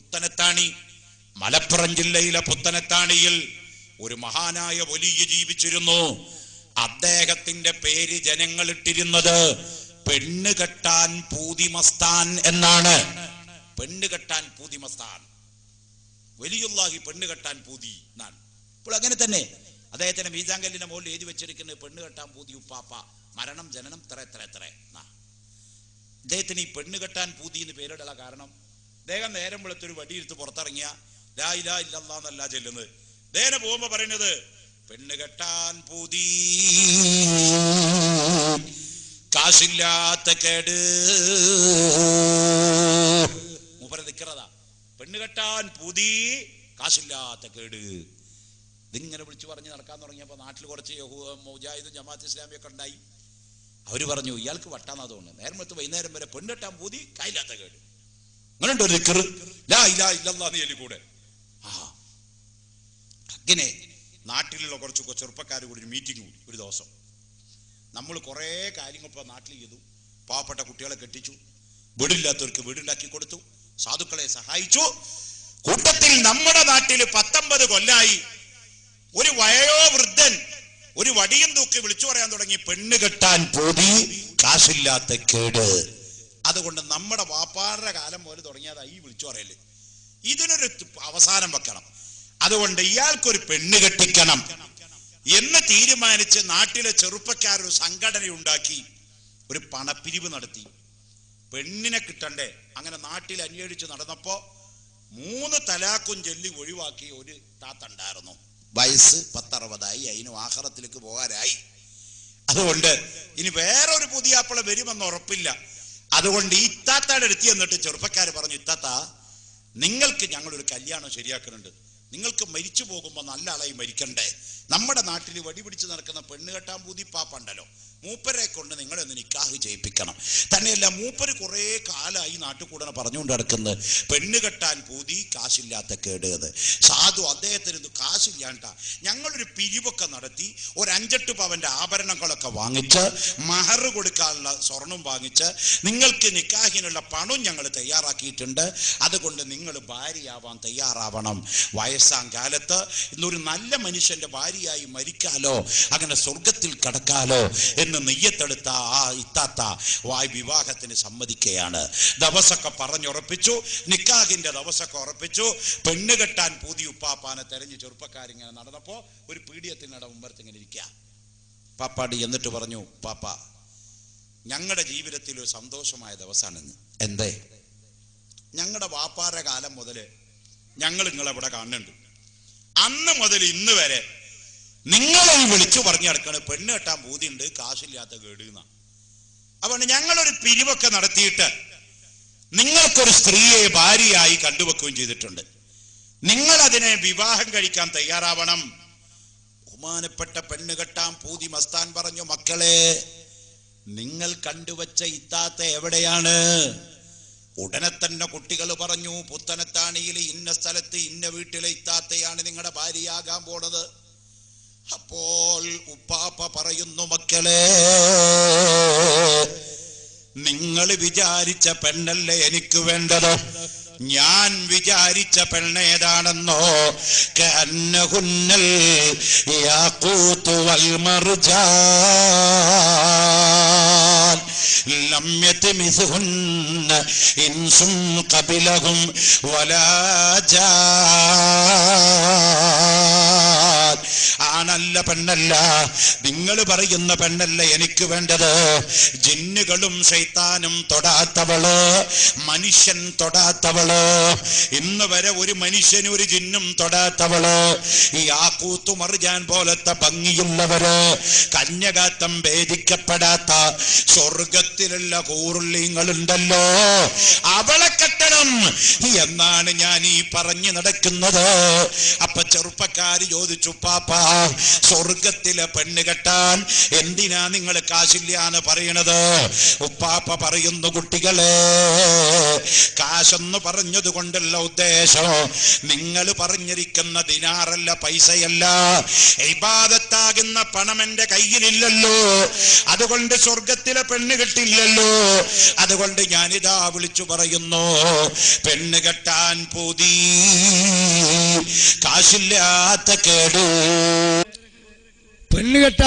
പുത്തനത്താണി, മലപ്പുറം ജില്ലയിലെ പുത്തനത്താണിയിൽ ഒരു മഹാനായ വലിയ ജീവിച്ചിരുന്നു. അദ്ദേഹത്തിന്റെ പേര് ജനങ്ങൾ ഇട്ടിരുന്നത് പെണ്ണ് കെട്ടാൻ പൂതി മസ്താൻ എന്നാണ്. പെണ്ണ് കെട്ടാൻ പൂതി മസ്താൻ, വലിയുള്ളാഹി പെണ്ണ് കെട്ടാൻ പൂതി എന്നാണ്. ഇപ്പോൾ അങ്ങനെ തന്നെ അദ്ദേഹത്തിന്റെ മീസാങ്കല്ലിന്റെ മുകളിൽ എഴുതി വെച്ചിരിക്കുന്നത് പെണ്ണ് കെട്ടാൻ പൂതി ഉപ്പാപ്പ, മരണം ജനനം എത്ര. അദ്ദേഹത്തിന് ഈ പെണ്ണ് കെട്ടാൻ പൂതി എന്ന് പേരിടുള്ള കാരണം അദ്ദേഹം നേരം വെളുത്തൊരു വടിയെടുത്ത് പുറത്തിറങ്ങിയ ലാ ഇലാഹ ഇല്ലല്ലാഹ് എന്നല്ല ചെല്ലുന്നത്. അദ്ദേഹം പോകുമ്പോ പറയുന്നത് പെണ്ണ് കെട്ടാൻ പൂതി കാശില്ലാത്ത കേട്. മൂപ്പരെ നിക്കറതാ, പെണ്ണ് കെട്ടാൻ പൂതി കാശില്ലാത്ത കേട്. ഇതിങ്ങനെ വിളിച്ചു പറഞ്ഞ് നടക്കാൻ തുടങ്ങിയപ്പോ നാട്ടിൽ കുറച്ച് മുജാഹിദും ജമാഅത്ത് ഇസ്ലാമിയൊക്കെ ഉണ്ടായി. അവര് പറഞ്ഞു ഇയാൾക്ക് വട്ടാന്നാ തോന്നുന്നു, നേരം വെളുത്ത് വൈകുന്നേരം വരെ പെണ്ണ് കെട്ടാൻ പൂതി കായില്ലാത്ത കേട്. അങ്ങനെ ഉണ്ടോ നിക്കറ്, ലാ ഇലാഹ ഇല്ലല്ലാഹ് എന്ന് ചൊല്ലിക്കൂടെ? അങ്ങനെ നാട്ടിലുള്ള കുറച്ച് ചെറുപ്പക്കാർ കൂടി ഒരു മീറ്റിംഗ് കൂടി ഒരു ദിവസം. നമ്മൾ കുറേ കാര്യങ്ങൾ ഇപ്പോൾ നാട്ടിൽ ചെയ്തു. പാവപ്പെട്ട കുട്ടികളെ കെട്ടിച്ചു, വീടില്ലാത്തവർക്ക് വീടുണ്ടാക്കി കൊടുത്തു, സാധുക്കളെ സഹായിച്ചു. കൂട്ടത്തിൽ നമ്മുടെ നാട്ടിൽ 19 കൊല്ലായി ഒരു വയോവൃദ്ധൻ ഒരു വടിയും തൂക്കി വിളിച്ചു പറയാൻ തുടങ്ങി, പെണ്ണ് കെട്ടാൻ പൂതി കാശില്ലാത്ത കേട്. അതുകൊണ്ട് നമ്മുടെ വാപ്പാരുടെ കാലം പോലെ തുടങ്ങിയതായി ഈ വിളിച്ചു പറയല്. ഇതിനൊരു അവസാനം വെക്കണം. അതുകൊണ്ട് ഇയാൾക്കൊരു പെണ്ണ് കെട്ടിക്കണം എന്ന് തീരുമാനിച്ച് നാട്ടിലെ ചെറുപ്പക്കാരൊരു സംഘടന ഉണ്ടാക്കി ഒരു പണപ്പിരിവ് നടത്തി. പെണ്ണിനെ കിട്ടണ്ടേ? അങ്ങനെ നാട്ടിൽ അന്വേഷിച്ച് നടന്നപ്പോ 3 തലാക്കും ചൊല്ലി ഒഴിവാക്കി ഒരു താത്ത ഉണ്ടായിരുന്നു. വയസ്സ് 10-60ആയി, അതിന് ആഖിറത്തിലേക്ക് പോകാനായി. അതുകൊണ്ട് ഇനി വേറൊരു പുതിയ ആപ്പിള വരുമെന്ന് ഉറപ്പില്ല. അതുകൊണ്ട് ഈ ഇത്താത്തയുടെ അടുത്ത് എന്നിട്ട് ചെറുപ്പക്കാർ പറഞ്ഞു, ഇത്താത്ത നിങ്ങൾക്ക് ഞങ്ങളൊരു കല്യാണം ശരിയാക്കുന്നുണ്ട്, നിങ്ങൾക്ക് മരിച്ചു പോകുമ്പോൾ നല്ല ആളായി മരിക്കണ്ടേ? നമ്മുടെ നാട്ടിൽ വടി പിടിച്ച് നടക്കുന്ന പെണ്ണ് കെട്ടാൻ പൂതി പാപ്പുണ്ടല്ലോ, മൂപ്പരെ കൊണ്ട് നിങ്ങളെ ഒന്ന് നിക്കാഹ് ചെയ്യിപ്പിക്കണം. തന്നെയല്ല, മൂപ്പര് കുറെ കാലമായി നാട്ടിൽ കൂടെ പറഞ്ഞുകൊണ്ട് നടക്കുന്നത് പെണ്ണ് കെട്ടാൻ പൂതി കാശില്ലാത്ത കേട്. സാധു അദ്ദേഹത്തിന് കാശില്ലാണ്ട ഞങ്ങളൊരു പിരിവൊക്കെ നടത്തി ഒരു 5-8 പവന്റെ ആഭരണങ്ങളൊക്കെ വാങ്ങിച്ച് മഹർ കൊടുക്കാനുള്ള സ്വർണം വാങ്ങിച്ച് നിങ്ങൾക്ക് നിക്കാഹിനുള്ള പണം ഞങ്ങൾ തയ്യാറാക്കിയിട്ടുണ്ട്. അതുകൊണ്ട് നിങ്ങൾ ഭാര്യയാവാൻ തയ്യാറാവണം. വയസ്സാം കാലത്ത് ഇന്നൊരു നല്ല മനുഷ്യന്റെ ഭാര്യയായി മരിക്കാലോ, അങ്ങനെ സ്വർഗത്തിൽ കടക്കാലോ എന്ന് നെയ്യത്തെടുത്ത ആ ഇത്താത്ത വിവാഹത്തിന് സമ്മതിക്കുകയാണ്. ദിവസമൊക്കെ പറഞ്ഞുറപ്പിച്ചു, നിക്കാഹിന്റെ ദിവസമൊക്കെ ഉറപ്പിച്ചു. പെണ്ണ് കെട്ടാൻ പൂതി ഉപ്പാപ്പാനെ തെരഞ്ഞ് ചെറുപ്പക്കാരിങ്ങനെ നടന്നപ്പോ ഒരു പീഡിയത്തിനട മുമ്പത്ത് ഇങ്ങനെ ഇരിക്കുക. പാപ്പാടി എന്നിട്ട് പറഞ്ഞു, പാപ്പ ഞങ്ങളുടെ ജീവിതത്തിൽ ഒരു സന്തോഷമായ ദിവസമാണെന്ന്. എന്തേ? ഞങ്ങളുടെ വാപ്പാരുടെ കാലം മുതല് ഞങ്ങൾ നിങ്ങളെവിടെ കാണുന്നുണ്ട്. അന്ന് മുതൽ ഇന്ന് വരെ നിങ്ങളെ വിളിച്ചു പറഞ്ഞു നടക്കാണ് പെണ്ണ് കെട്ടാൻ പൂതിയുണ്ട് കാശില്ലാത്ത കേട് എന്നാ. അതുകൊണ്ട് ഞങ്ങളൊരു പിരിവൊക്കെ നടത്തിയിട്ട് നിങ്ങൾക്കൊരു സ്ത്രീയെ ഭാര്യയായി കണ്ടുവെക്കുകയും ചെയ്തിട്ടുണ്ട്. നിങ്ങൾ അതിനെ വിവാഹം കഴിക്കാൻ തയ്യാറാവണം. ബഹുമാനപ്പെട്ട പെണ്ണ് കെട്ടാൻ പൂതി മസ്താൻ പറഞ്ഞു, മക്കളെ നിങ്ങൾ കണ്ടുവച്ച ഇത്താത്ത എവിടെയാണ്? ഉടനെ തന്നെ കുട്ടികൾ പറഞ്ഞു, പുത്തനത്താണിയിൽ ഇന്ന സ്ഥലത്ത് ഇന്ന വീട്ടിലെ ഇത്താത്തയാണ് നിങ്ങളുടെ ഭാര്യയാകാൻ പോണത്. അപ്പോൾ ഉപ്പാപ്പ പറയുന്നു, മക്കളെ നിങ്ങൾ വിചാരിച്ച പെണ്ണല്ലേ എനിക്ക് വേണ്ടത്, ഞാൻ വിചാരിച്ച പെണ്ണേതാണെന്നോ? കഅന്നഹുന്നൽ യാഖൂതു വൽ മർജാൻ ലം യത്മിസുഹുന്ന ഇൻസും ഖബിലഹും വലാ ജാൻ. ആണല്ല പെണ്ണല്ല, നിങ്ങൾ പറയുന്ന പെണ്ണല്ല എനിക്ക് വേണ്ടത്. ജിന്നുകളും ശൈത്താനും തൊടാത്തവള്, മനുഷ്യൻ തൊടാത്തവള്, ഇന്ന് വരെ ഒരു മനുഷ്യനും ഒരു ജിന്നും തൊടാത്തവള്, ഈ യാഖൂത്ത് മർജാൻ പോലത്തെ ഭംഗിയുള്ളവര്, കന്യകാത്തം ഭേദിക്കപ്പെടാത്ത സ്വർഗത്തിലുള്ള കൂറുള്ളിങ്ങളുണ്ടല്ലോ, അവളെ കെട്ടണം എന്നാണ് ഞാൻ ഈ പറഞ്ഞു നടക്കുന്നത്. അപ്പൊ ചെറുപ്പക്കാര് ചോദിച്ചു, പാപ്പ സ്വർഗത്തിലെ പെണ്ണ് കെട്ടാൻ എന്തിനാ നിങ്ങൾ കാശില്ലാന്ന് പറയണത്? ഉപ്പാപ്പ പറയുന്നു, കുട്ടികളെ, കാശെന്ന് പറഞ്ഞത് കൊണ്ടുള്ള ഉദ്ദേശം നിങ്ങൾ പറഞ്ഞിരിക്കുന്ന ദിനാറല്ല, പൈസയല്ല. ഇബാദത്താകുന്ന പണം എന്റെ കയ്യിലില്ലല്ലോ, അതുകൊണ്ട് സ്വർഗത്തിലെ പെണ്ണ് കെട്ടില്ലല്ലോ. അതുകൊണ്ട് ഞാനിതാ വിളിച്ചു പറയുന്നു, പെണ്ണ് കെട്ടാൻ പൂതി, കാശില്ലാത്ത കേട്. പെണ്ണ് കെട്ടാൻ